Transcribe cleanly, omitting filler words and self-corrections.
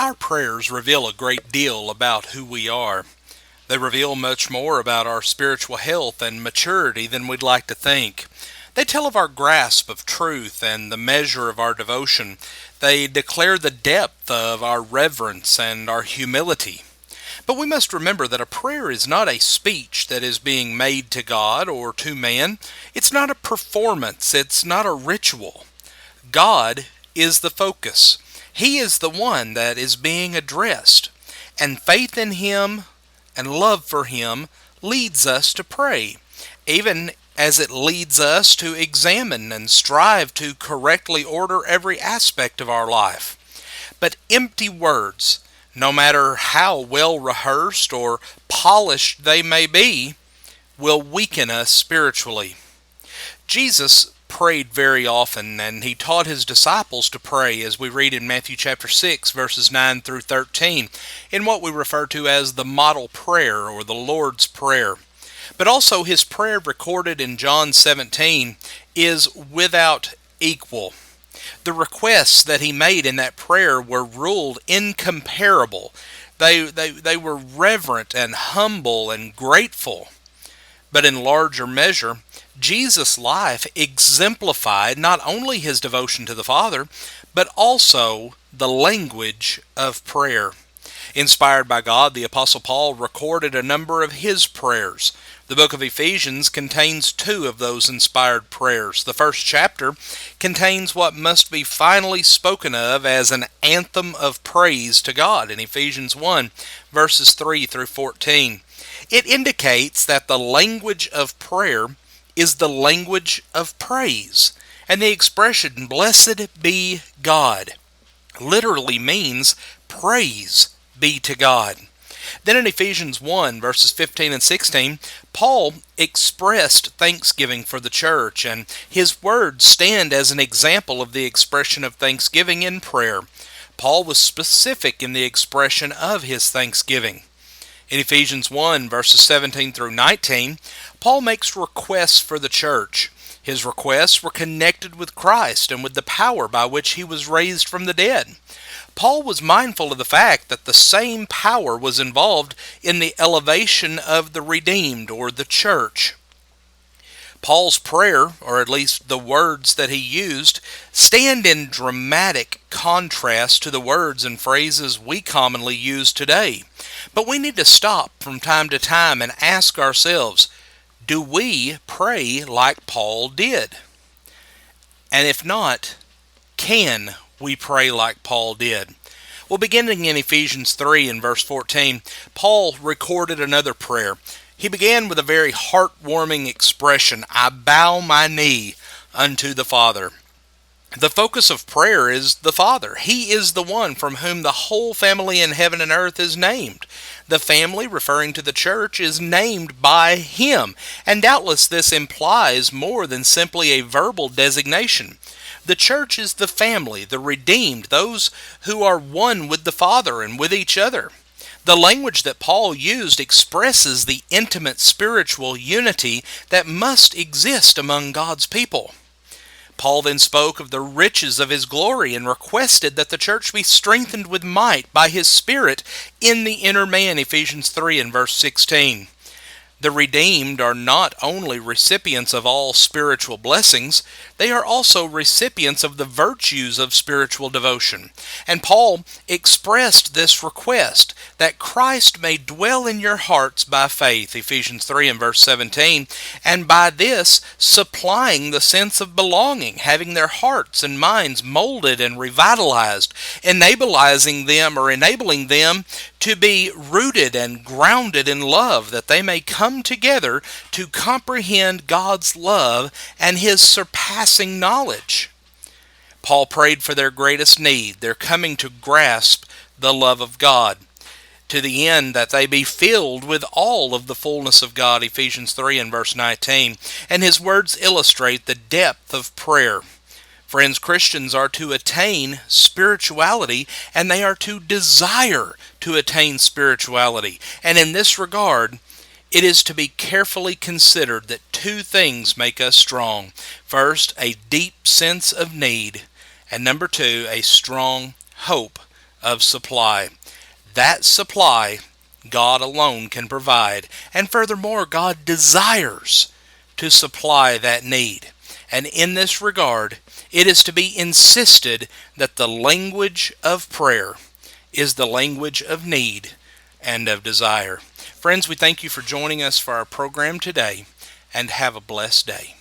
Our prayers reveal a great deal about who we are. They reveal much more about our spiritual health and maturity than we'd like to think. They tell of our grasp of truth and the measure of our devotion. They declare the depth of our reverence and our humility. But we must remember that a prayer is not a speech that is being made to God or to man. It's not a performance. It's not a ritual. God is the focus. He is the one that is being addressed. And faith in Him and love for Him leads us to pray, even as it leads us to examine and strive to correctly order every aspect of our life. But empty words, no matter how well rehearsed or polished they may be, will weaken us spiritually. Jesus prayed very often, and He taught His disciples to pray, as we read in Matthew chapter 6, verses 9 through 13, in what we refer to as the model prayer or the Lord's Prayer. But also His prayer recorded in John 17 is without equal. The requests that He made in that prayer were ruled incomparable. They were reverent and humble and grateful. But in larger measure, Jesus' life exemplified not only His devotion to the Father, but also the language of prayer. Inspired by God, the Apostle Paul recorded a number of his prayers. The book of Ephesians contains two of those inspired prayers. The first chapter contains what must be finally spoken of as an anthem of praise to God in Ephesians 1, verses 3 through 14. It indicates that the language of prayer is the language of praise. And the expression, "Blessed be God," literally means praise be to God. Then in Ephesians 1, verses 15 and 16, Paul expressed thanksgiving for the church, and his words stand as an example of the expression of thanksgiving in prayer. Paul was specific in the expression of his thanksgiving. In Ephesians 1, verses 17 through 19, Paul makes requests for the church. His requests were connected with Christ and with the power by which He was raised from the dead. Paul was mindful of the fact that the same power was involved in the elevation of the redeemed, or the church. Paul's prayer, or at least the words that he used, stand in dramatic contrast to the words and phrases we commonly use today. But we need to stop from time to time and ask ourselves, do we pray like Paul did? And if not, can we pray like Paul did? Well, beginning in Ephesians 3 and verse 14, Paul recorded another prayer. He began with a very heartwarming expression, "I bow my knee unto the Father." The focus of prayer is the Father. He is the one from whom the whole family in heaven and earth is named. The family, referring to the church, is named by Him, and doubtless this implies more than simply a verbal designation. The church is the family, the redeemed, those who are one with the Father and with each other. The language that Paul used expresses the intimate spiritual unity that must exist among God's people. Paul then spoke of the riches of His glory and requested that the church be strengthened with might by His Spirit in the inner man, Ephesians 3 and verse 16. The redeemed are not only recipients of all spiritual blessings, they are also recipients of the virtues of spiritual devotion. And Paul expressed this request, that Christ may dwell in your hearts by faith, Ephesians 3 and verse 17, and by this supplying the sense of belonging, having their hearts and minds molded and revitalized, enabling them to be rooted and grounded in love, that they may come together to comprehend God's love and His surpassing knowledge. Paul prayed for their greatest need, their coming to grasp the love of God, to the end that they be filled with all of the fullness of God, Ephesians 3 and verse 19. And his words illustrate the depth of prayer. Friends, Christians are to attain spirituality, and they are to desire to attain spirituality. And in this regard, it is to be carefully considered that two things make us strong. First, a deep sense of need, and number two, a strong hope of supply. That supply God alone can provide. And furthermore, God desires to supply that need. And in this regard, it is to be insisted that the language of prayer is the language of need and of desire. Friends, we thank you for joining us for our program today, and have a blessed day.